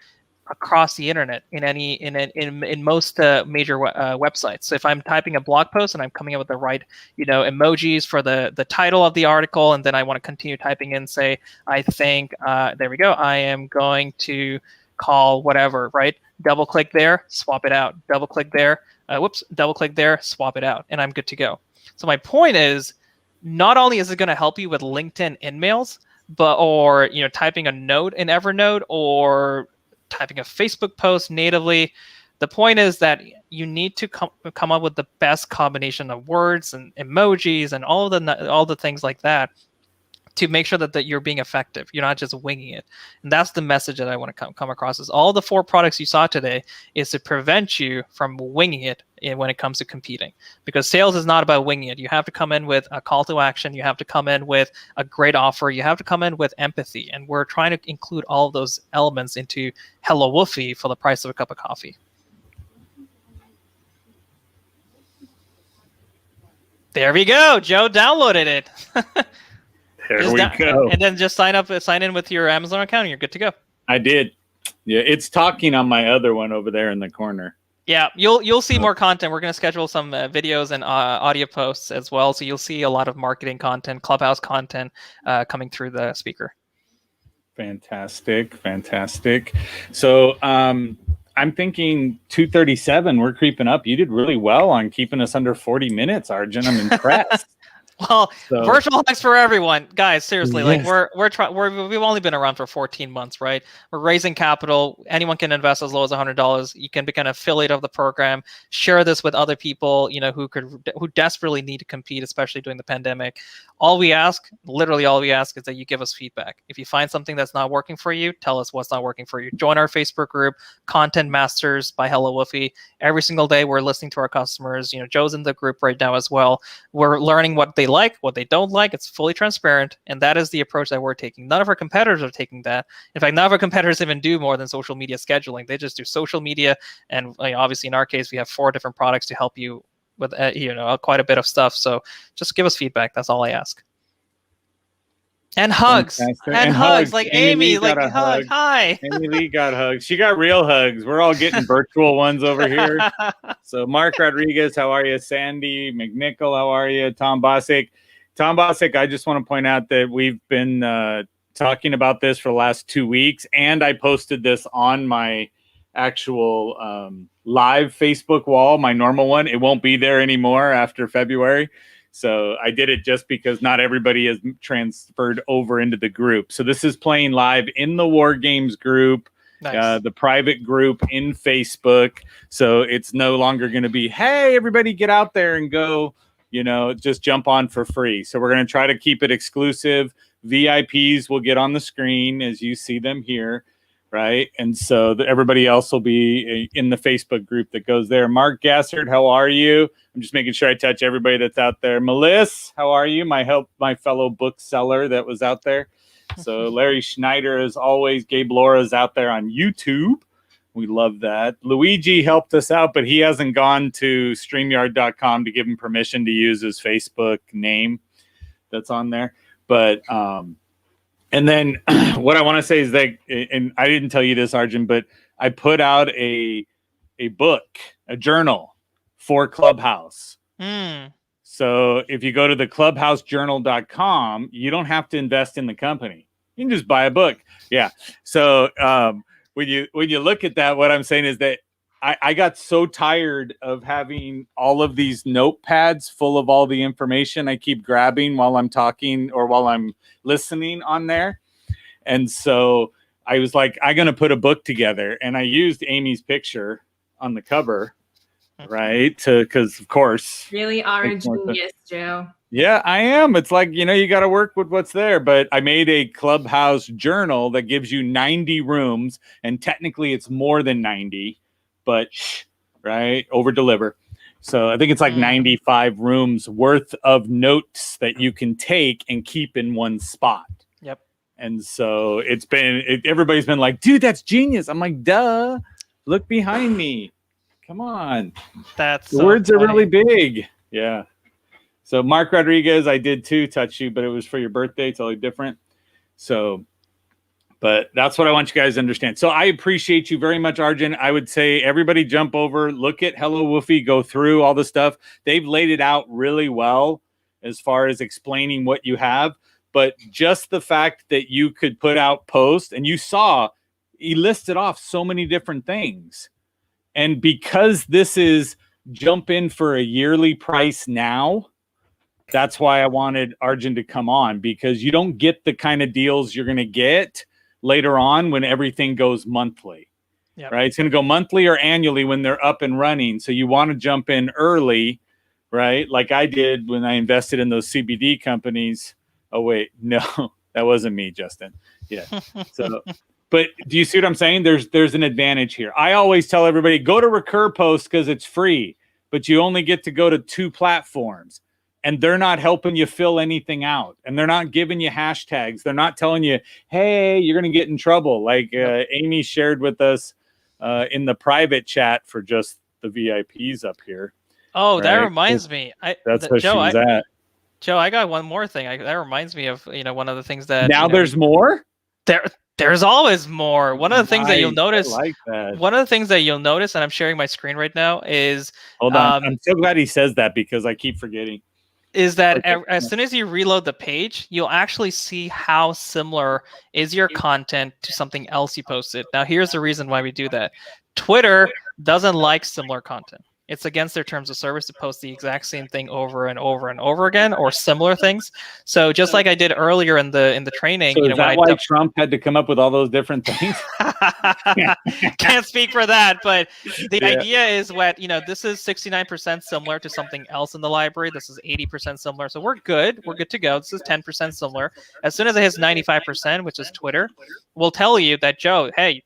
across the internet in most major websites. So if I'm typing a blog post and I'm coming up with the right emojis for the title of the article, and then I want to continue typing in, say, I think there we go, I am going to call whatever, right? Double click there, swap it out. Double click there, double click there, swap it out, and I'm good to go. So my point is, not only is it going to help you with LinkedIn InMails, or typing a note in Evernote, or typing a Facebook post natively. The point is that you need to come up with the best combination of words and emojis and all the things like that to make sure that you're being effective. You're not just winging it. And that's the message that I want to come across, is all the 4 products you saw today is to prevent you from winging it when it comes to competing. Because sales is not about winging it. You have to come in with a call to action. You have to come in with a great offer. You have to come in with empathy. And we're trying to include all of those elements into Hello Woofy for the price of a cup of coffee. There we go. Joe downloaded it. There we go. And then just sign in with your Amazon account, and you're good to go. I did. Yeah, it's talking on my other one over there in the corner. Yeah, you'll see more content. We're going to schedule some videos and audio posts as well. So you'll see a lot of marketing content, Clubhouse content coming through the speaker. Fantastic. So I'm thinking 2:37. We're creeping up. You did really well on keeping us under 40 minutes, Arjun. I'm impressed. Well, virtual hugs for everyone, guys. Seriously, yes. Like we've only been around for 14 months, right? We're raising capital. Anyone can invest as low as $100. You can become an affiliate of the program. Share this with other people, who desperately need to compete, especially during the pandemic. Literally all we ask, is that you give us feedback. If you find something that's not working for you, tell us what's not working for you. Join our Facebook group, Content Masters by Hello Woofy. Every single day, we're listening to our customers. Joe's in the group right now as well. We're learning what they like, what they don't like. It's fully transparent, and that is the approach that we're taking. None of our competitors are taking that. In fact, none of our competitors even do more than social media scheduling. They just do social media, and obviously in our case, we have 4 different products to help you with quite a bit of stuff. So just give us feedback. That's all I ask. And hugs. And hugs. Like Amy, like hug. Hi. Amy Lee got hugs. She got real hugs. We're all getting virtual ones over here. So Mark Rodriguez, how are you? Sandy McNichol, how are you? Tom Bosick, I just want to point out that we've been talking about this for the last 2 weeks, and I posted this on my actual live Facebook wall, my normal one. It won't be there anymore after February. So I did it just because not everybody has transferred over into the group. So this is playing live in the War Games group, nice. The private group in Facebook. So it's no longer going to be, hey, everybody get out there and go, just jump on for free. So we're going to try to keep it exclusive. VIPs will get on the screen as you see them here. Right. And so everybody else will be in the Facebook group that goes there. Mark Gassard, how are you? I'm just making sure I touch everybody that's out there. Melissa, how are you? My fellow bookseller that was out there. So Larry Schneider, as always. Gabe Laura's out there on YouTube. We love that. Luigi helped us out, but he hasn't gone to StreamYard.com to give him permission to use his Facebook name that's on there. But and then what I want to say is that, and I didn't tell you this, Arjun, but I put out a book, a journal for Clubhouse. So if you go to the clubhousejournal.com, you don't have to invest in the company. You can just buy a book. Yeah. So when you look at that, what I'm saying is that I got so tired of having all of these notepads full of all the information I keep grabbing while I'm talking or while I'm listening on there. And so I was like, I'm going to put a book together. And I used Amy's picture on the cover, right? Because, of course. Really are a genius, Joe. Yeah, I am. It's like, you got to work with what's there. But I made a Clubhouse journal that gives you 90 rooms. And technically, it's more than 90. But, right, over deliver. So I think it's like 95 rooms worth of notes that you can take and keep in one spot. Yep. And so everybody's been like, dude, that's genius. I'm like, duh, look behind me. Come on. That's the words funny. Are really big. Yeah. So Mark Rodriguez, I did too touch you, but it was for your birthday. Totally different. So, but that's what I want you guys to understand. So I appreciate you very much, Arjun. I would say everybody jump over, look at Hello Woofy, go through all the stuff. They've laid it out really well as far as explaining what you have. But just the fact that you could put out posts and you saw he listed off so many different things. And because this is jump in for a yearly price now, that's why I wanted Arjun to come on, because you don't get the kind of deals you're going to get later on when everything goes monthly. Yep. Right? It's going to go monthly or annually when they're up and running. So you want to jump in early, right? Like I did when I invested in those CBD companies. Oh, wait, no, that wasn't me, Justin. Yeah. So, but do you see what I'm saying? There's an advantage here. I always tell everybody, go to Recur Post because it's free, but you only get to go to 2 platforms. And they're not helping you fill anything out. And they're not giving you hashtags. They're not telling you, hey, you're going to get in trouble. Like Amy shared with us in the private chat for just the VIPs up here. Oh, right? That reminds me. That's where she was at. Joe, I got one more thing. That reminds me of one of the things that now there's more. There's always more. One of the things that you'll notice. I like that. One of the things that you'll notice, and I'm sharing my screen right now, is hold on. I'm so glad he says that because I keep forgetting. Is that as soon as you reload the page, you'll actually see how similar is your content to something else you posted. Now, here's the reason why we do that. Twitter doesn't like similar content. It's against their terms of service to post the exact same thing over and over and over again, or similar things. So just like I did earlier in the training, so is that why Trump had to come up with all those different things? Can't speak for that, but the idea is this is 69% similar to something else in the library. This is 80% similar, so we're good. We're good to go. This is 10% similar. As soon as it hits 95%, which is Twitter, we'll tell you that, Joe, hey,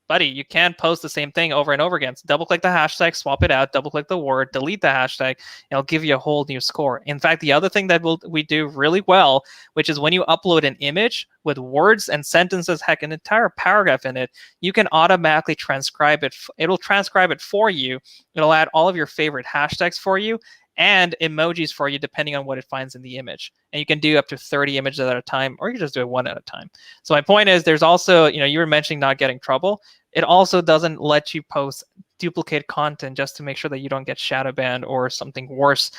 buddy, you can't post the same thing over and over again. So double click the hashtag, swap it out, double click the word, delete the hashtag, and it'll give you a whole new score. In fact, the other thing that we do really well, which is when you upload an image with words and sentences, heck, an entire paragraph in it, you can automatically transcribe it. It'll transcribe it for you. It'll add all of your favorite hashtags for you and emojis for you, depending on what it finds in the image. And you can do up to 30 images at a time, or you can just do it one at a time. So my point is, there's also, you were mentioning not getting trouble. It also doesn't let you post duplicate content just to make sure that you don't get shadow banned or something worse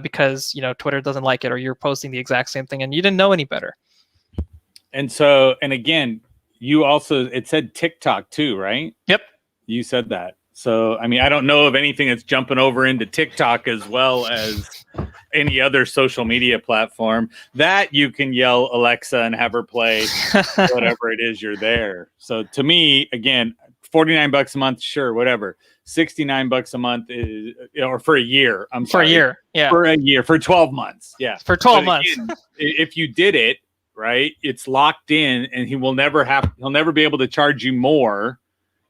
because, Twitter doesn't like it, or you're posting the exact same thing and you didn't know any better. And so, and again, it said TikTok too, right? Yep. You said that. So, I mean, I don't know of anything that's jumping over into TikTok as well as any other social media platform that you can yell Alexa and have her play whatever it is you're there. So to me, again, $49 a month, sure, whatever. $69 a month is, or for a year. For a year, yeah. For a year, for 12 months, yeah. For 12 months. Again, if you did it right, it's locked in, and he'll never be able to charge you more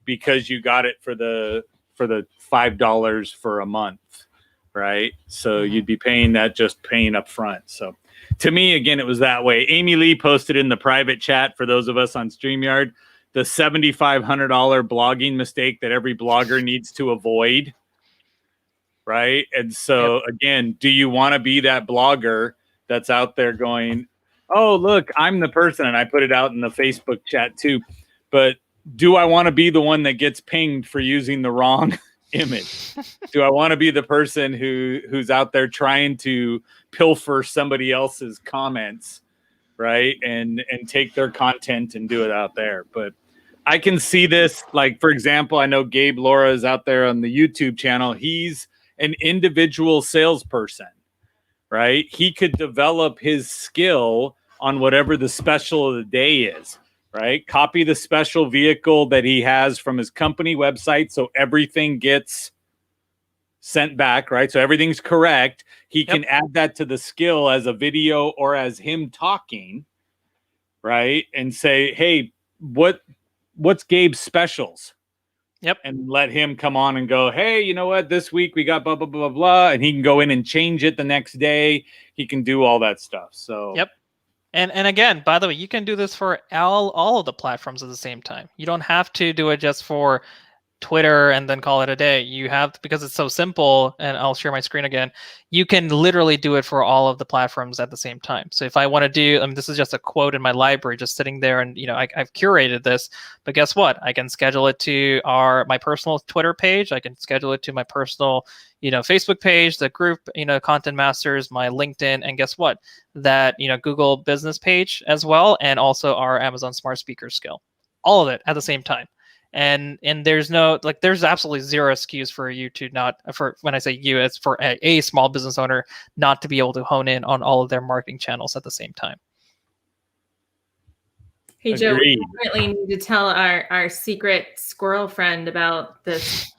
because you got it for the $5 for a month, right? So you'd be paying up front. So to me, again, it was that way. Amy Lee posted in the private chat for those of us on StreamYard, the $7,500 blogging mistake that every blogger needs to avoid, right? And so again, do you want to be that blogger that's out there going, oh, look, I'm the person, and I put it out in the Facebook chat too, but do I want to be the one that gets pinged for using the wrong image? Do I want to be the person who's out there trying to pilfer somebody else's comments, right? And take their content and do it out there. But I can see this. Like, for example, I know Gabe Laura is out there on the YouTube channel. He's an individual salesperson, right? He could develop his skill on whatever the special of the day is, right? Copy the special vehicle that he has from his company website so everything gets sent back, right? So everything's correct. He can add that to the skill as a video or as him talking, right? And say, hey, what's Gabe's specials? Yep. And let him come on and go, hey, you know what? This week we got blah, blah, blah, blah, blah. And he can go in and change it the next day. He can do all that stuff. So, yep. And again, by the way, you can do this for all of the platforms at the same time. You don't have to do it just for Twitter and then call it a day. You have, because it's so simple, and I'll share my screen again, you can literally do it for all of the platforms at the same time. So if I want to do, I mean, this is just a quote in my library just sitting there, and I've curated this, but guess what? I can schedule it to my personal Twitter page. I can schedule it to my personal Facebook page, the group, Content Masters, my LinkedIn, and guess what? That Google Business page as well, and also our Amazon Smart Speaker skill. All of it at the same time. And there's there's absolutely zero excuse for you to not, for when I say you, it's for a small business owner not to be able to hone in on all of their marketing channels at the same time. Hey, Joe, we definitely need to tell our secret squirrel friend about this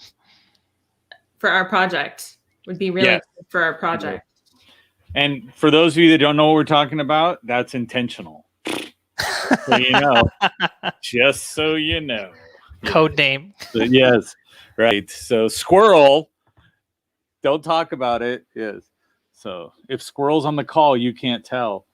for our project. Would be really good for our project. And for those of you that don't know what we're talking about, that's intentional. So just so you know. Code name. So, yes, right. So squirrel, don't talk about it. Yes. So if squirrel's on the call, you can't tell.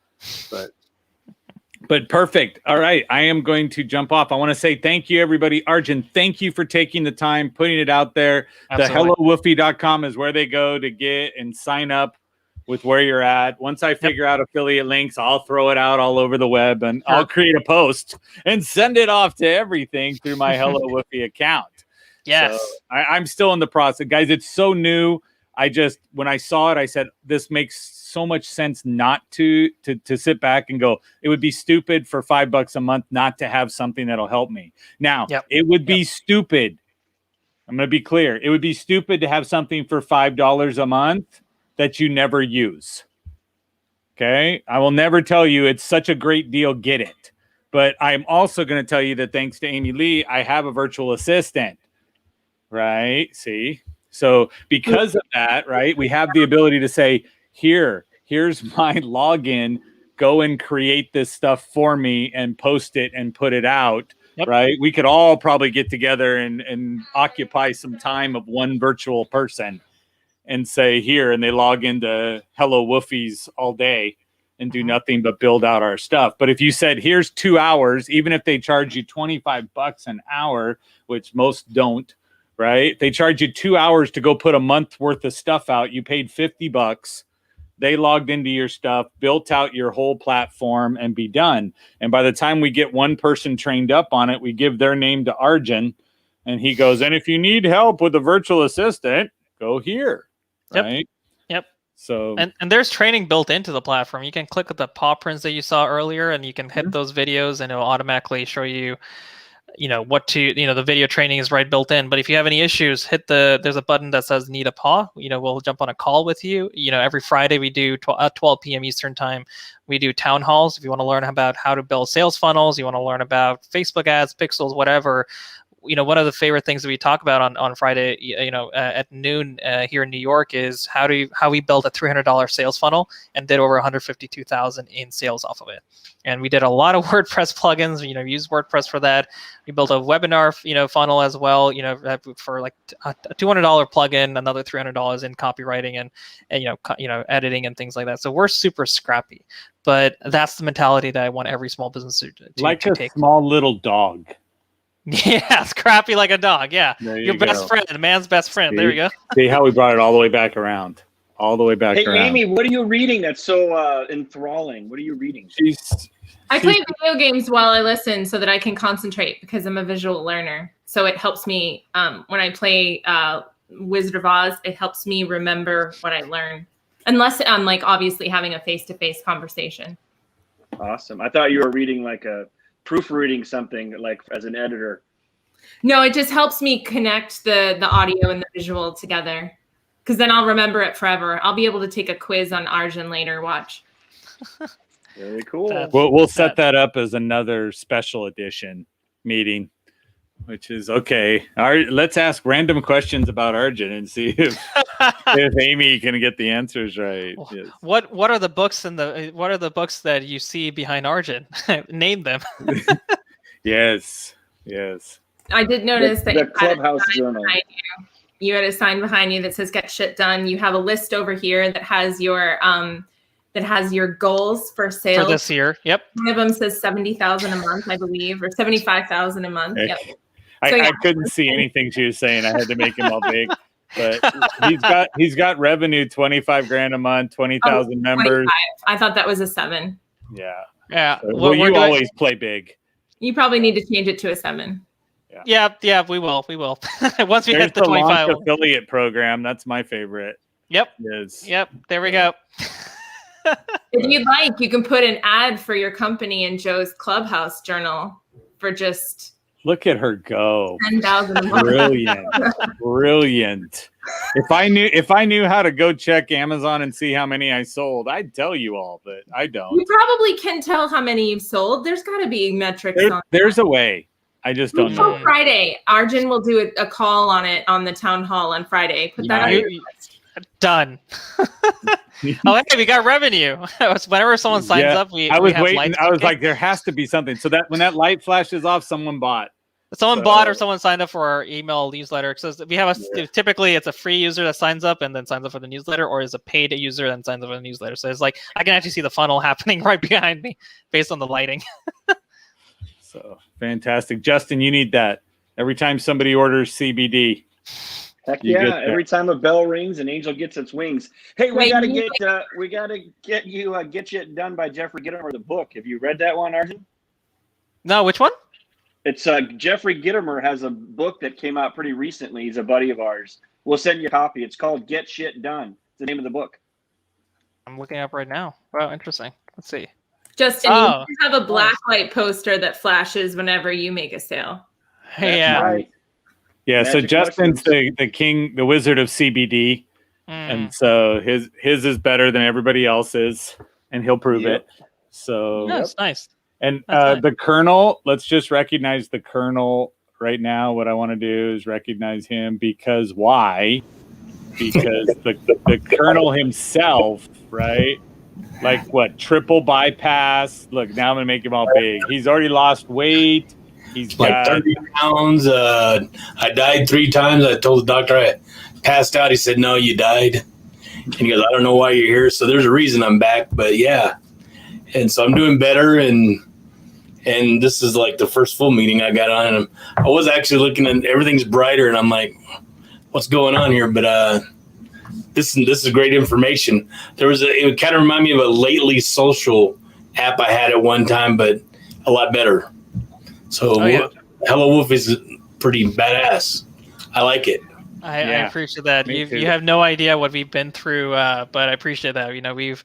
But perfect. All right. I am going to jump off. I want to say thank you, everybody. Arjun, thank you for taking the time, putting it out there. Absolutely. The hellowoofy.com is where they go to get and sign up with where you're at. Once I figure out affiliate links, I'll throw it out all over the web, and I'll create a post and send it off to everything through my Hello Woofy account. Yes. So I'm still in the process. Guys, it's so new. When I saw it, I said, this makes so much sense not to sit back and go, it would be stupid for $5 a month not to have something that'll help me. Now, it would be stupid. I'm going to be clear. It would be stupid to have something for $5 a month that you never use. Okay. I will never tell you it's such a great deal. Get it. But I'm also going to tell you that thanks to Amy Lee, I have a virtual assistant. Right. See? So because of that, right, we have the ability to say, here's my login. Go and create this stuff for me and post it and put it out. Yep. Right. We could all probably get together and occupy some time of one virtual person and say here, and they log into Hello Woofy's all day and do nothing but build out our stuff. But if you said, here's 2 hours, even if they charge you $25 an hour, which most don't, right? They charge you 2 hours to go put a month worth of stuff out. You paid $50. They logged into your stuff, built out your whole platform, and be done. And by the time we get one person trained up on it, we give their name to Arjun, and he goes, and if you need help with a virtual assistant, go here. Right? Yep. So and there's training built into the platform. You can click at the paw prints that you saw earlier, and you can hit those videos, and it'll automatically show you, what to, the video training is right built in. But if you have any issues, there's a button that says need a paw. We'll jump on a call with you. Every Friday we do at 12 p.m. Eastern time. We do town halls. If you want to learn about how to build sales funnels, you want to learn about Facebook ads, pixels, whatever. One of the favorite things that we talk about on Friday, at noon here in New York is how we built a $300 sales funnel and did over 152,000 in sales off of it. And we did a lot of WordPress plugins. Used WordPress for that. We built a webinar, funnel as well. For like a $200 plugin, another $300 in copywriting and editing and things like that. So we're super scrappy, but that's the mentality that I want every small business to like a take. Small little dog. Yeah, scrappy like a dog. Yeah, your best friend, man's best friend. There you go. See how we brought it all the way back around. Hey, Amy, what are you reading that's so enthralling? What are you reading? I play video games while I listen so that I can concentrate because I'm a visual learner. So it helps me when I play Wizard of Oz. It helps me remember what I learn, unless I'm obviously having a face-to-face conversation. Awesome. I thought you were reading like a proofreading something like as an editor? No, it just helps me connect the audio and the visual together, because then I'll remember it forever. I'll be able to take a quiz on Arjun later. Watch. Very cool. We'll set that up as another special edition meeting, which is okay. Let's ask random questions about Arjun and see if Amy can get the answers right. Yes. What are the books that you see behind Arjun? Name them. Yes. I did notice that the Clubhouse Journal. You had a sign behind you that says "Get Shit Done." You have a list over here that has your goals for sales for this year. Yep. One of them says 70,000 a month, I believe, or 75,000 a month. Yep. I couldn't see anything she was saying. I had to make him all big. But he's got revenue 25 grand a month, 20,000 members. 25. I thought that was a 7. Yeah. So, you always play big. You probably need to change it to a 7. Yeah, we will. Once we hit the 25 affiliate program, that's my favorite. Yep. Yes. Yep. There we go. If you'd like, you can put an ad for your company in Joe's Clubhouse Journal for just look at her go. 10,000 a month. Brilliant. If I knew how to go check Amazon and see how many I sold, I'd tell you all, but I don't. You probably can tell how many you've sold. There's got to be metrics on there's a way. I just don't know. Friday, Arjun will do a call on it on the town hall on Friday. Put that on your list. Done. Oh, hey, we got revenue. Whenever someone signs up, I was waiting. I was like, there has to be something. So that when that light flashes off, someone bought. Bought or someone signed up for our email newsletter. So we have typically it's a free user that signs up and then signs up for the newsletter, or is a paid user and signs up for the newsletter. So it's like I can actually see the funnel happening right behind me based on the lighting. So fantastic, Justin. You need that every time somebody orders CBD. Heck yeah! Every time a bell rings, an angel gets its wings. Hey, we gotta get you Get Shit Done by Jeffrey Gittimer, the book. Have you read that one, Arjun? No, which one? It's Jeffrey Gittimer has a book that came out pretty recently. He's a buddy of ours. We'll send you a copy. It's called Get Shit Done. It's the name of the book. I'm looking up right now. Wow, interesting. Let's see. Justin, you have a black light poster that flashes whenever you make a sale. Yeah. Right. Yeah, so Justin's the king, the wizard of CBD, and so his is better than everybody else's, and he'll prove it. So that's nice. And the Colonel, let's just recognize the Colonel right now. What I want to do is recognize him because why? Because the Colonel himself, right? Like what? Triple bypass. Look, now I'm gonna make him all big. He's already lost weight. He's like 30 pounds. I died 3 times. I told the doctor I passed out. He said, "No, you died." And he goes, "I don't know why you're here." So there's a reason I'm back. But yeah, and so I'm doing better. And this is like the first full meeting I got on. And I was actually looking at everything's brighter, and I'm like, "What's going on here?" But this is great information. It kind of reminded me of a Lately Social app I had at one time, but a lot better. So Hello Woofy is pretty badass. I like it. I appreciate that. You have no idea what we've been through, but I appreciate that. We've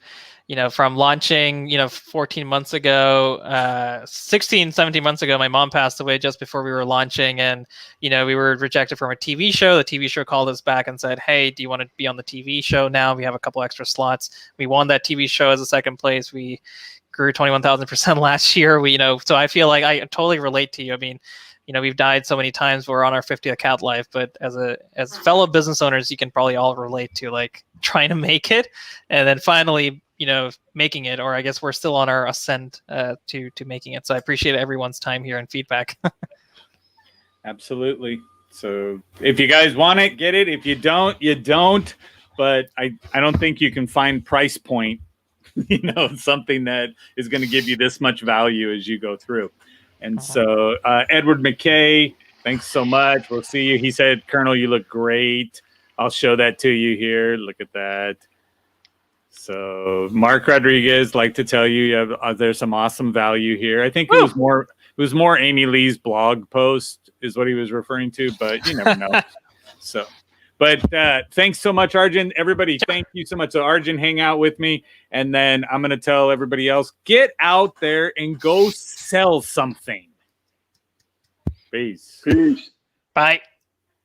from launching, 14 months ago, 16, 17 months ago, my mom passed away just before we were launching. And, we were rejected from a TV show. The TV show called us back and said, "Hey, do you want to be on the TV show now? We have a couple extra slots." We won that TV show as a second place. We grew 21,000% last year. So I feel like I totally relate to you. I mean, we've died so many times. We're on our 50th cat life, but as fellow business owners, you can probably all relate to like trying to make it and then finally, making it, or I guess we're still on our ascent to making it. So I appreciate everyone's time here and feedback. Absolutely. So if you guys want it, get it. If you don't, you don't. But I don't think you can find price point, something that is going to give you this much value as you go through. And so Edward McKay, thanks so much. We'll see you. He said, "Colonel, you look great." I'll show that to you here. Look at that. So Mark Rodriguez, like to tell you, there's some awesome value here. I think it was more Amy Lee's blog post is what he was referring to, but you never know. So But thanks so much, Arjun. Everybody, thank you so much. So Arjun, hang out with me, and then I'm going to tell everybody else, get out there and go sell something. Peace. Peace. Bye.